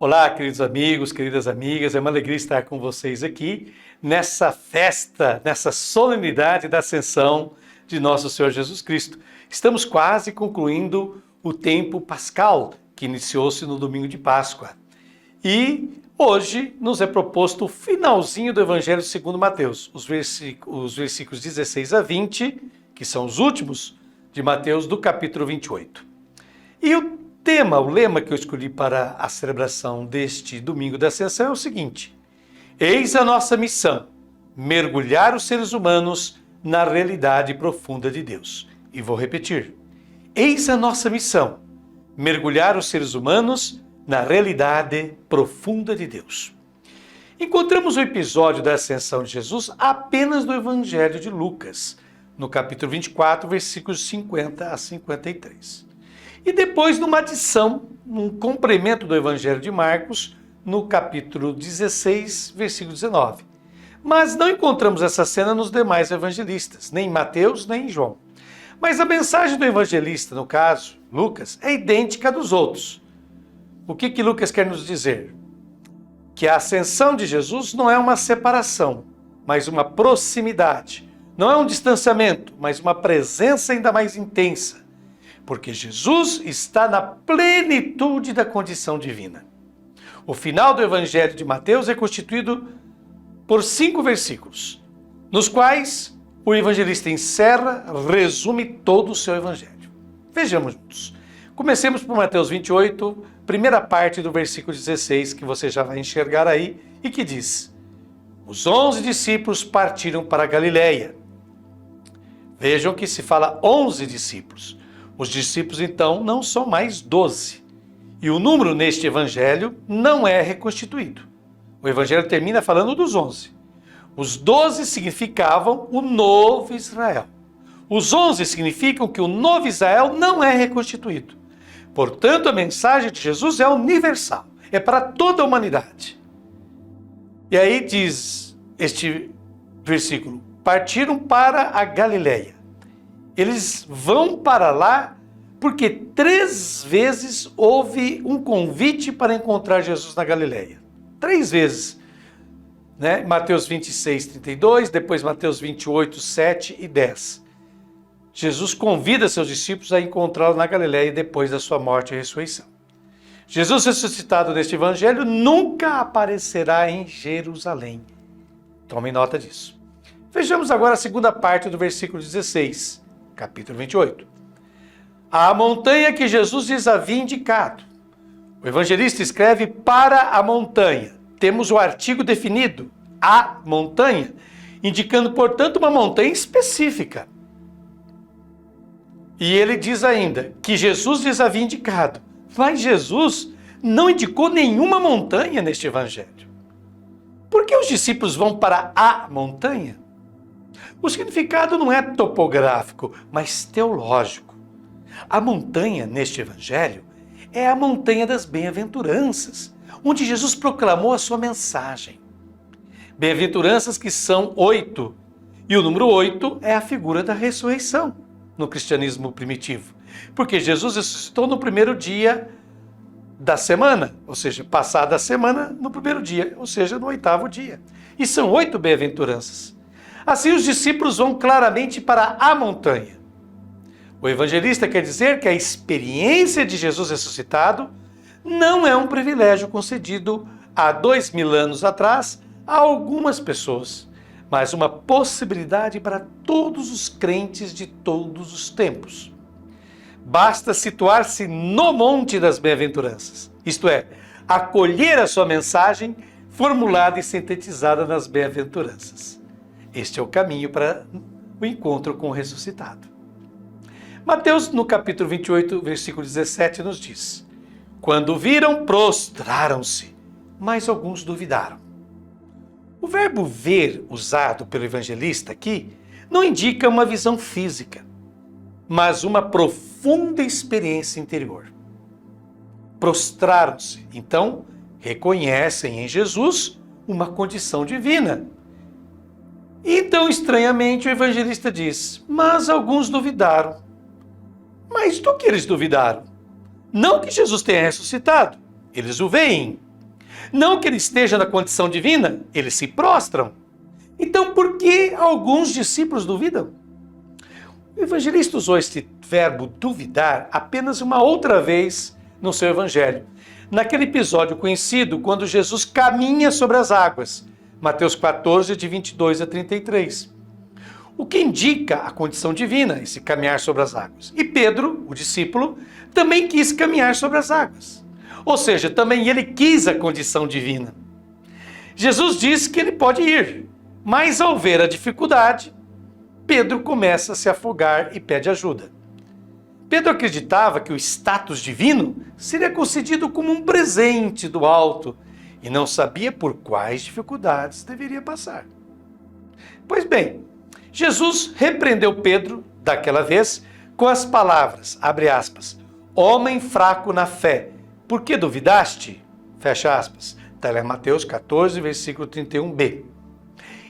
Olá, queridos amigos, queridas amigas, é uma alegria estar com vocês aqui nessa festa, nessa solenidade da ascensão de nosso Senhor Jesus Cristo. Estamos quase concluindo o tempo pascal, que iniciou-se no domingo de Páscoa. E hoje nos é proposto o finalzinho do Evangelho segundo Mateus, os versículos 16 a 20, que são os últimos de Mateus do capítulo 28. E o lema que eu escolhi para a celebração deste domingo da Ascensão é o seguinte: eis a nossa missão, mergulhar os seres humanos na realidade profunda de Deus. E vou repetir: eis a nossa missão, mergulhar os seres humanos na realidade profunda de Deus. Encontramos o episódio da Ascensão de Jesus apenas no Evangelho de Lucas, no capítulo 24, versículos 50 a 53. E depois numa adição, num complemento do Evangelho de Marcos, no capítulo 16, versículo 19. Mas não encontramos essa cena nos demais evangelistas, nem em Mateus, nem em João. Mas a mensagem do evangelista, no caso, Lucas, é idêntica à dos outros. O que Lucas quer nos dizer? Que a ascensão de Jesus não é uma separação, mas uma proximidade. Não é um distanciamento, mas uma presença ainda mais intensa. Porque Jesus está na plenitude da condição divina. O final do Evangelho de Mateus é constituído por 5 versículos, nos quais o evangelista encerra, resume todo o seu Evangelho. Vejamos juntos. Comecemos por Mateus 28, primeira parte do versículo 16, que você já vai enxergar aí, e que diz: os 11 discípulos partiram para a Galileia. Vejam que se fala 11 discípulos. Os discípulos, então, não são mais 12. E o número neste evangelho não é reconstituído. O evangelho termina falando dos 11. Os 12 significavam o novo Israel. Os 11 significam que o novo Israel não é reconstituído. Portanto, a mensagem de Jesus é universal. É para toda a humanidade. E aí diz este versículo: partiram para a Galileia. Eles vão para lá porque 3 vezes houve um convite para encontrar Jesus na Galileia. 3 vezes. Né? Mateus 26, 32, depois Mateus 28, 7 e 10. Jesus convida seus discípulos a encontrá-lo na Galileia depois da sua morte e ressurreição. Jesus ressuscitado neste evangelho nunca aparecerá em Jerusalém. Tomem nota disso. Vejamos agora a segunda parte do versículo 16. Capítulo 28. A montanha que Jesus lhes havia indicado. O evangelista escreve para a montanha. Temos o artigo definido, a montanha, indicando, portanto, uma montanha específica. E ele diz ainda que Jesus lhes havia indicado. Mas Jesus não indicou nenhuma montanha neste evangelho. Por que os discípulos vão para a montanha? O significado não é topográfico, mas teológico. A montanha, neste evangelho, é a montanha das bem-aventuranças, onde Jesus proclamou a sua mensagem. Bem-aventuranças que são 8, e o número 8 é a figura da ressurreição no cristianismo primitivo, porque Jesus ressuscitou no primeiro dia da semana, ou seja, passada a semana no primeiro dia, ou seja, no 8º dia. E são 8 bem-aventuranças. Assim, os discípulos vão claramente para a montanha. O evangelista quer dizer que a experiência de Jesus ressuscitado não é um privilégio concedido há 2000 anos atrás a algumas pessoas, mas uma possibilidade para todos os crentes de todos os tempos. Basta situar-se no Monte das Bem-aventuranças, isto é, acolher a sua mensagem formulada e sintetizada nas Bem-aventuranças. Este é o caminho para o encontro com o ressuscitado. Mateus, no capítulo 28, versículo 17, nos diz: quando viram, prostraram-se, mas alguns duvidaram. O verbo ver, usado pelo evangelista aqui, não indica uma visão física, mas uma profunda experiência interior. Prostraram-se, então, reconhecem em Jesus uma condição divina. Então, estranhamente, o evangelista diz: mas alguns duvidaram. Mas do que eles duvidaram? Não que Jesus tenha ressuscitado. Eles o veem, Não que ele esteja na condição divina, eles se prostram. Então, por que alguns discípulos duvidam? O evangelista usou este verbo duvidar apenas uma outra vez no seu evangelho. Naquele episódio conhecido, quando Jesus caminha sobre as águas. Mateus 14, de 22 a 33. O que indica a condição divina, esse caminhar sobre as águas. E Pedro, o discípulo, também quis caminhar sobre as águas. Ou seja, também ele quis a condição divina. Jesus diz que ele pode ir, mas ao ver a dificuldade, Pedro começa a se afogar e pede ajuda. Pedro acreditava que o status divino seria concedido como um presente do alto e não sabia por quais dificuldades deveria passar. Pois bem, Jesus repreendeu Pedro, daquela vez, com as palavras, abre aspas, homem fraco na fé, por que duvidaste? Fecha aspas. Está lá em Mateus 14, versículo 31b.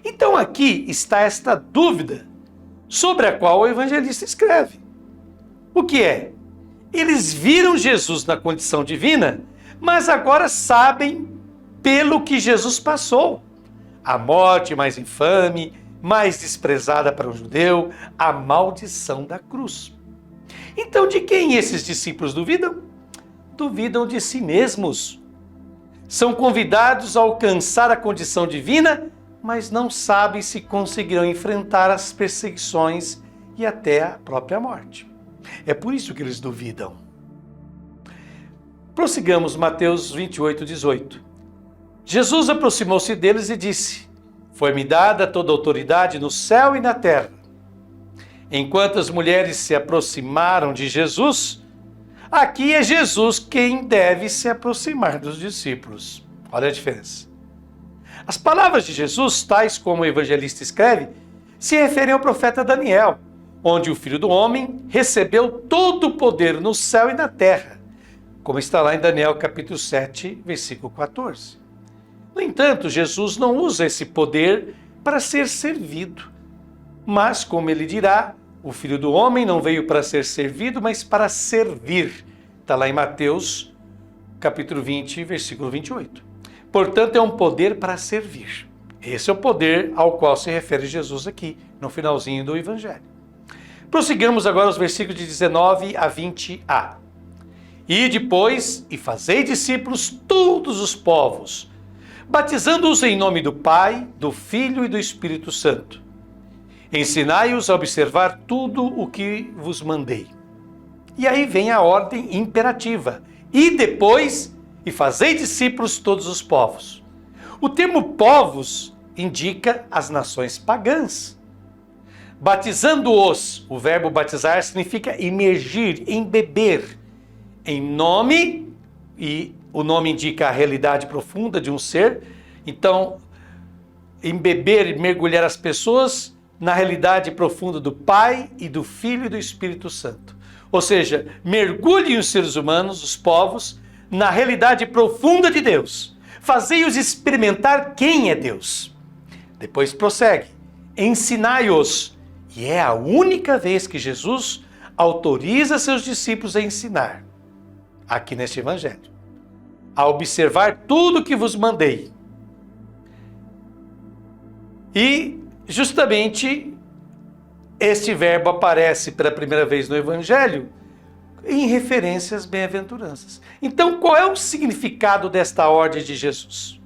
Então aqui está esta dúvida sobre a qual o evangelista escreve. O que é? Eles viram Jesus na condição divina, mas agora sabem pelo que Jesus passou. A morte mais infame, mais desprezada para um judeu, a maldição da cruz. Então de quem esses discípulos duvidam? Duvidam de si mesmos. São convidados a alcançar a condição divina, mas não sabem se conseguirão enfrentar as perseguições e até a própria morte. É por isso que eles duvidam. Prossigamos Mateus 28, 18. Jesus aproximou-se deles e disse, foi-me dada toda a autoridade no céu e na terra. Enquanto as mulheres se aproximaram de Jesus, aqui é Jesus quem deve se aproximar dos discípulos. Olha a diferença. As palavras de Jesus, tais como o evangelista escreve, se referem ao profeta Daniel, onde o Filho do Homem recebeu todo o poder no céu e na terra, como está lá em Daniel capítulo 7, versículo 14. No entanto, Jesus não usa esse poder para ser servido, mas, como ele dirá, o Filho do Homem não veio para ser servido, mas para servir. Está lá em Mateus capítulo 20, versículo 28. Portanto, é um poder para servir. Esse é o poder ao qual se refere Jesus aqui, no finalzinho do Evangelho. Prossigamos agora os versículos de 19 a 20a. E depois, e fazei discípulos todos os povos, batizando-os em nome do Pai, do Filho e do Espírito Santo. Ensinai-os a observar tudo o que vos mandei. E aí vem a ordem imperativa. E depois, e fazei discípulos todos os povos. O termo povos indica as nações pagãs. Batizando-os, o verbo batizar significa imergir, embeber, em nome, e o nome indica a realidade profunda de um ser. Então, embeber e mergulhar as pessoas na realidade profunda do Pai e do Filho e do Espírito Santo. Ou seja, mergulhem os seres humanos, os povos, na realidade profunda de Deus. Fazei-os experimentar quem é Deus. Depois prossegue. Ensinai-os. E é a única vez que Jesus autoriza seus discípulos a ensinar. Aqui neste evangelho. A observar tudo que vos mandei. E justamente este verbo aparece pela primeira vez no evangelho em referência às bem-aventuranças. Então, qual é o significado desta ordem de Jesus?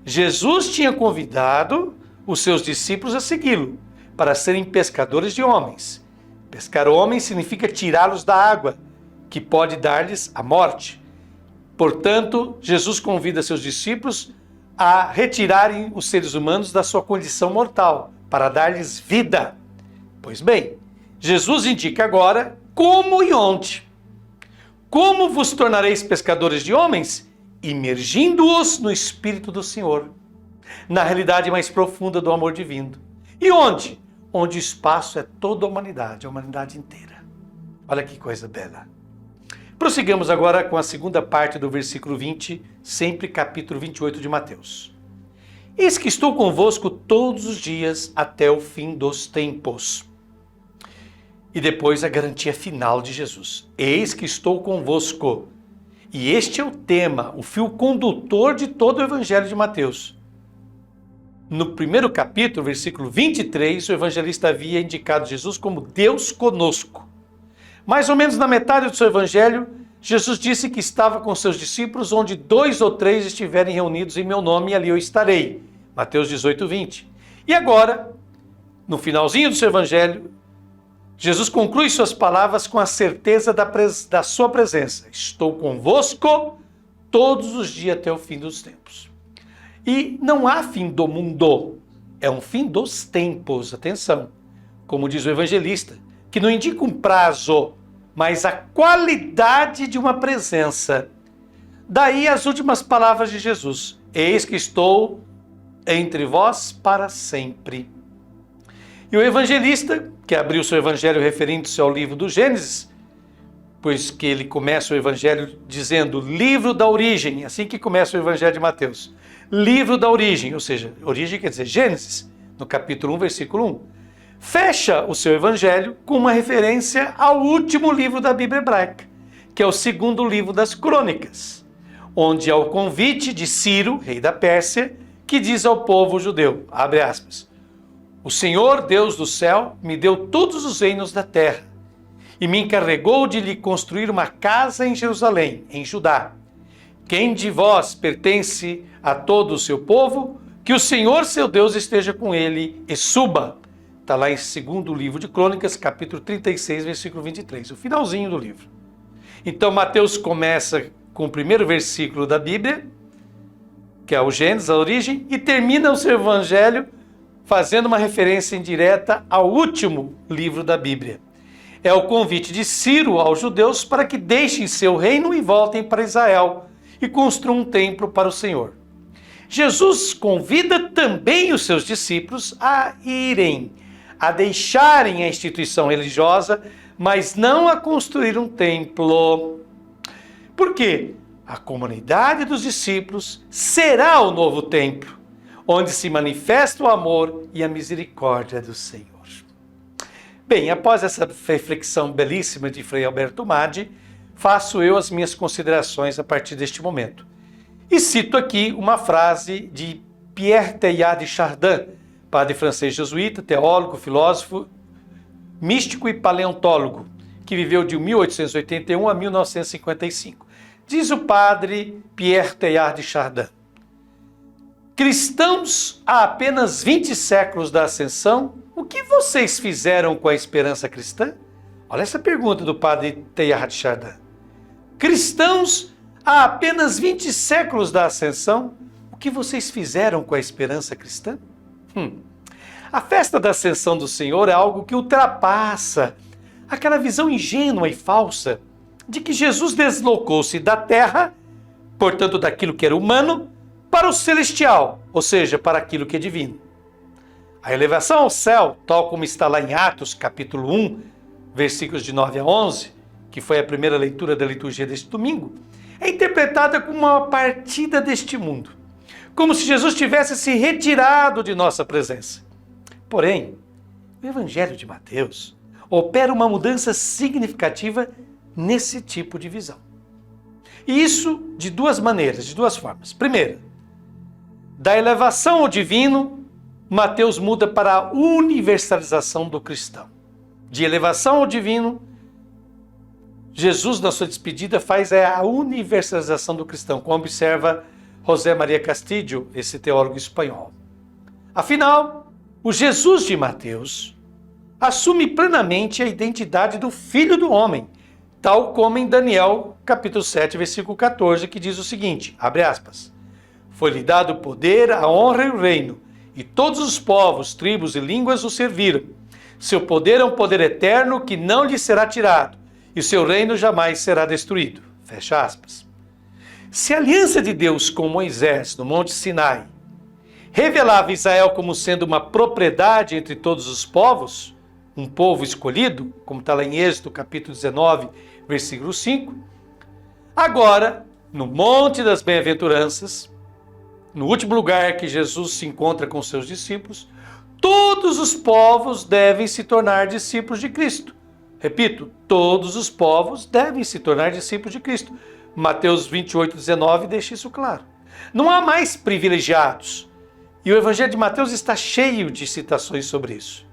Jesus tinha convidado os seus discípulos a segui-lo, para serem pescadores de homens. Pescar homens significa tirá-los da água, que pode dar-lhes a morte. Portanto, Jesus convida seus discípulos a retirarem os seres humanos da sua condição mortal, para dar-lhes vida. Pois bem, Jesus indica agora como e onde. Como vos tornareis pescadores de homens? Imergindo-os no Espírito do Senhor, na realidade mais profunda do amor divino. E onde? Onde o espaço é toda a humanidade inteira. Olha que coisa bela. Prossigamos agora com a segunda parte do versículo 20, sempre capítulo 28 de Mateus. Eis que estou convosco todos os dias até o fim dos tempos. E depois a garantia final de Jesus. Eis que estou convosco. E este é o tema, o fio condutor de todo o Evangelho de Mateus. No primeiro capítulo, versículo 23, o evangelista havia indicado Jesus como Deus conosco. Mais ou menos na metade do seu evangelho, Jesus disse que estava com seus discípulos onde 2 ou 3 estiverem reunidos em meu nome, e ali eu estarei. Mateus 18, 20. E agora, no finalzinho do seu evangelho, Jesus conclui suas palavras com a certeza da sua presença. Estou convosco todos os dias até o fim dos tempos. E não há fim do mundo, é um fim dos tempos. Atenção, como diz o evangelista, que não indica um prazo, mas a qualidade de uma presença. Daí as últimas palavras de Jesus: eis que estou entre vós para sempre. E o evangelista, que abriu seu evangelho referindo-se ao livro do Gênesis, pois que ele começa o evangelho dizendo livro da origem, assim que começa o evangelho de Mateus. Livro da origem, ou seja, origem quer dizer Gênesis, no capítulo 1, versículo 1. Fecha o seu evangelho com uma referência ao último livro da Bíblia hebraica, que é o segundo livro das Crônicas, onde há o convite de Ciro, rei da Pérsia, que diz ao povo judeu, abre aspas, o Senhor, Deus do céu, me deu todos os reinos da terra e me encarregou de lhe construir uma casa em Jerusalém, em Judá. Quem de vós pertence a todo o seu povo, que o Senhor seu Deus esteja com ele e suba. Está lá em segundo livro de Crônicas, capítulo 36, versículo 23, o finalzinho do livro. Então Mateus começa com o primeiro versículo da Bíblia, que é o Gênesis, a origem, e termina o seu evangelho fazendo uma referência indireta ao último livro da Bíblia. É o convite de Ciro aos judeus para que deixem seu reino e voltem para Israel e construam um templo para o Senhor. Jesus convida também os seus discípulos a irem, a deixarem a instituição religiosa, mas não a construir um templo. Por quê? A comunidade dos discípulos será o novo templo, onde se manifesta o amor e a misericórdia do Senhor. Bem, após essa reflexão belíssima de Frei Alberto Maggi, faço eu as minhas considerações a partir deste momento. E cito aqui uma frase de Pierre Teilhard de Chardin, padre francês jesuíta, teólogo, filósofo, místico e paleontólogo, que viveu de 1881 a 1955. Diz o padre Pierre Teilhard de Chardin: cristãos há apenas 20 séculos da Ascensão, o que vocês fizeram com a esperança cristã? Olha essa pergunta do padre Teilhard de Chardin. Cristãos há apenas 20 séculos da Ascensão, o que vocês fizeram com a esperança cristã? A festa da Ascensão do Senhor é algo que ultrapassa aquela visão ingênua e falsa de que Jesus deslocou-se da terra, portanto daquilo que era humano, para o celestial, ou seja, para aquilo que é divino. A elevação ao céu, tal como está lá em Atos, capítulo 1, versículos de 9 a 11, que foi a primeira leitura da liturgia deste domingo, é interpretada como uma partida deste mundo, como se Jesus tivesse se retirado de nossa presença. Porém, o Evangelho de Mateus opera uma mudança significativa nesse tipo de visão. E isso de duas maneiras, de duas formas. Primeiro, da elevação ao divino, Mateus muda para a universalização do cristão. De elevação ao divino, Jesus, na sua despedida, faz a universalização do cristão, como observa José Maria Castillo, esse teólogo espanhol. Afinal, o Jesus de Mateus assume plenamente a identidade do Filho do Homem, tal como em Daniel, capítulo 7, versículo 14, que diz o seguinte, abre aspas, foi-lhe dado o poder, a honra e o reino, e todos os povos, tribos e línguas o serviram. Seu poder é um poder eterno que não lhe será tirado, e seu reino jamais será destruído. Fecha aspas. Se a aliança de Deus com Moisés no Monte Sinai revelava Israel como sendo uma propriedade entre todos os povos, um povo escolhido, como está lá em Êxodo, capítulo 19, versículo 5, agora, no Monte das Bem-aventuranças, no último lugar que Jesus se encontra com seus discípulos, todos os povos devem se tornar discípulos de Cristo. Repito, todos os povos devem se tornar discípulos de Cristo. Mateus 28:19 deixa isso claro. Não há mais privilegiados. E o Evangelho de Mateus está cheio de citações sobre isso.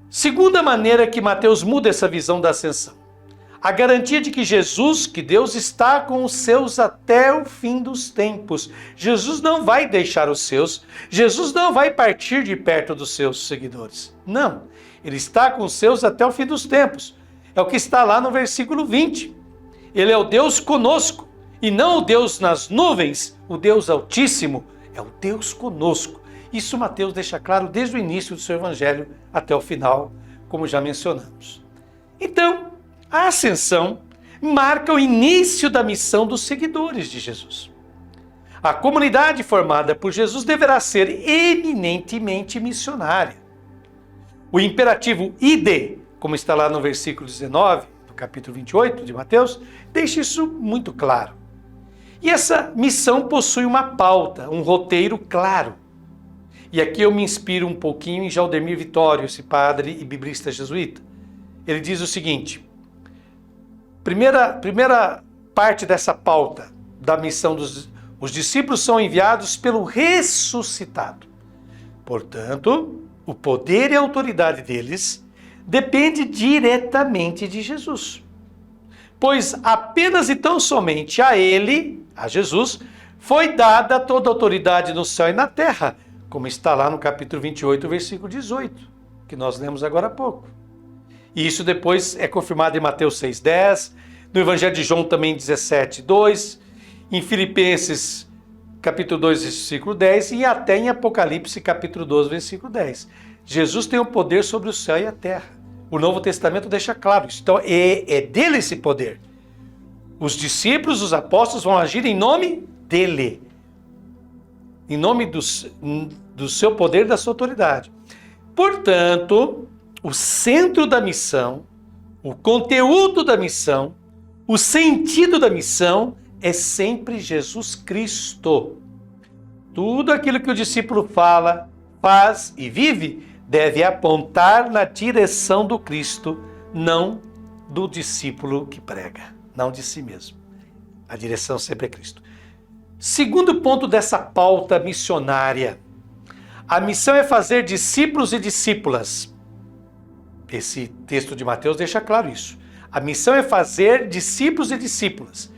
Segunda maneira que Mateus muda essa visão da ascensão. A garantia de que Jesus, que Deus está com os seus até o fim dos tempos. Jesus não vai deixar os seus. Jesus não vai partir de perto dos seus seguidores. Não. Ele está com os seus até o fim dos tempos. É o que está lá no versículo 20. Ele é o Deus conosco. E não o Deus nas nuvens, o Deus Altíssimo. É o Deus conosco. Isso Mateus deixa claro desde o início do seu evangelho até o final, como já mencionamos. Então, a ascensão marca o início da missão dos seguidores de Jesus. A comunidade formada por Jesus deverá ser eminentemente missionária. O imperativo ide, como está lá no versículo 19, do capítulo 28 de Mateus, deixa isso muito claro. E essa missão possui uma pauta, um roteiro claro. E aqui eu me inspiro um pouquinho em Jaldemir Vitório, esse padre e biblista jesuíta. Ele diz o seguinte: primeira parte dessa pauta da missão os discípulos são enviados pelo ressuscitado. Portanto, o poder e a autoridade deles depende diretamente de Jesus. Pois apenas e tão somente a ele, a Jesus, foi dada toda a autoridade no céu e na terra, como está lá no capítulo 28, versículo 18, que nós lemos agora há pouco. E isso depois é confirmado em Mateus 6,10, no Evangelho de João também 17,2, em Filipenses capítulo 2, versículo 10 e até em Apocalipse capítulo 12, versículo 10. Jesus tem o poder sobre o céu e a terra. O Novo Testamento deixa claro isso. Então é dele esse poder. Os discípulos, os apóstolos vão agir em nome dele. Em nome do seu poder, da sua autoridade. Portanto, o centro da missão, o conteúdo da missão, o sentido da missão é sempre Jesus Cristo. Tudo aquilo que o discípulo fala, faz e vive deve apontar na direção do Cristo, não do discípulo que prega, não de si mesmo. A direção sempre é Cristo. Segundo ponto dessa pauta missionária, a missão é fazer discípulos e discípulas. Esse texto de Mateus deixa claro isso. A missão é fazer discípulos e discípulas.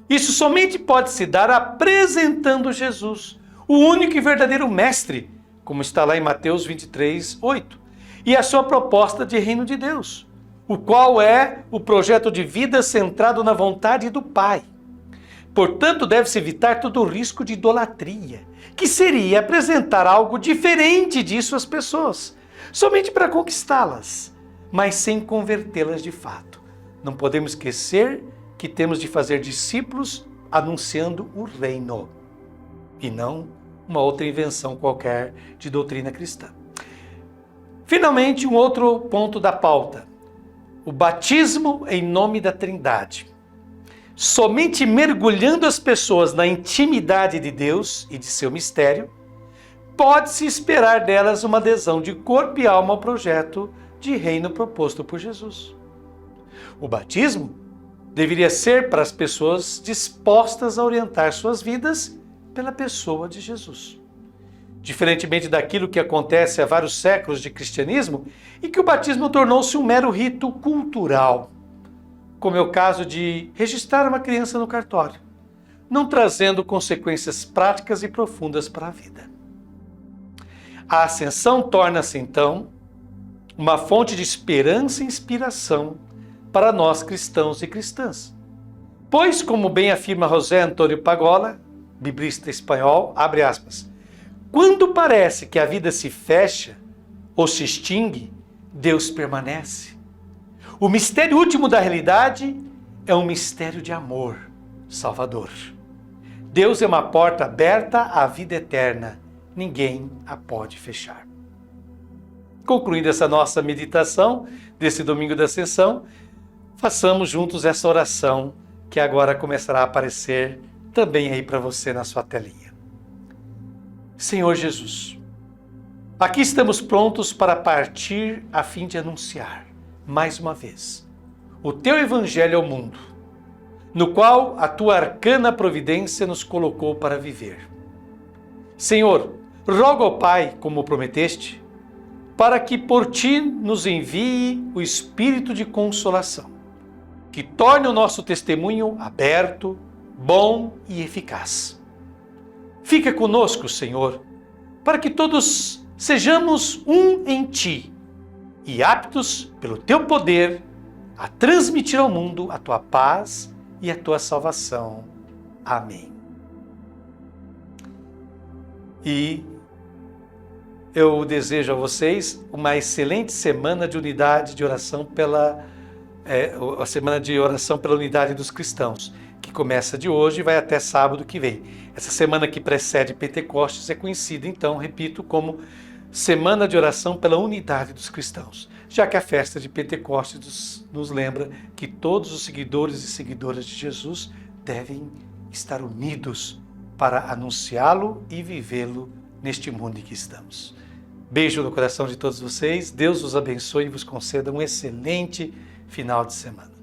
Isso somente pode se dar apresentando Jesus, o único e verdadeiro mestre, como está lá em Mateus 23:8, e a sua proposta de reino de Deus, o qual é o projeto de vida centrado na vontade do Pai. Portanto, deve-se evitar todo o risco de idolatria, que seria apresentar algo diferente disso às pessoas, somente para conquistá-las, mas sem convertê-las de fato. Não podemos esquecer que temos de fazer discípulos anunciando o reino, e não uma outra invenção qualquer de doutrina cristã. Finalmente, um outro ponto da pauta: o batismo em nome da Trindade. Somente mergulhando as pessoas na intimidade de Deus e de seu mistério, pode-se esperar delas uma adesão de corpo e alma ao projeto de reino proposto por Jesus. O batismo deveria ser para as pessoas dispostas a orientar suas vidas pela pessoa de Jesus. Diferentemente daquilo que acontece há vários séculos de cristianismo, em que o batismo tornou-se um mero rito cultural, como é o caso de registrar uma criança no cartório, não trazendo consequências práticas e profundas para a vida. A ascensão torna-se, então, uma fonte de esperança e inspiração para nós cristãos e cristãs. Pois, como bem afirma José Antônio Pagola, biblista espanhol, abre aspas, quando parece que a vida se fecha ou se extingue, Deus permanece. O mistério último da realidade é um mistério de amor salvador. Deus é uma porta aberta à vida eterna. Ninguém a pode fechar. Concluindo essa nossa meditação desse domingo da Ascensão, façamos juntos essa oração que agora começará a aparecer também aí para você na sua telinha. Senhor Jesus, aqui estamos prontos para partir a fim de anunciar, mais uma vez, o Teu Evangelho ao mundo. no qual a tua arcana providência nos colocou para viver. Senhor, rogo ao Pai, como prometeste, para que por ti nos envie o Espírito de consolação, que torne o nosso testemunho aberto, bom e eficaz. Fica conosco, Senhor, para que todos sejamos um em ti e aptos, pelo teu poder, a transmitir ao mundo a tua paz e a tua salvação. Amém. E eu desejo a vocês uma excelente semana de unidade de oração a semana de oração pela unidade dos cristãos, que começa de hoje e vai até sábado que vem. Essa semana que precede Pentecostes é conhecida, então, repito, como Semana de Oração pela Unidade dos Cristãos, já que a festa de Pentecostes nos lembra que todos os seguidores e seguidoras de Jesus devem estar unidos para anunciá-lo e vivê-lo neste mundo em que estamos. Beijo no coração de todos vocês, Deus os abençoe e vos conceda um excelente final de semana.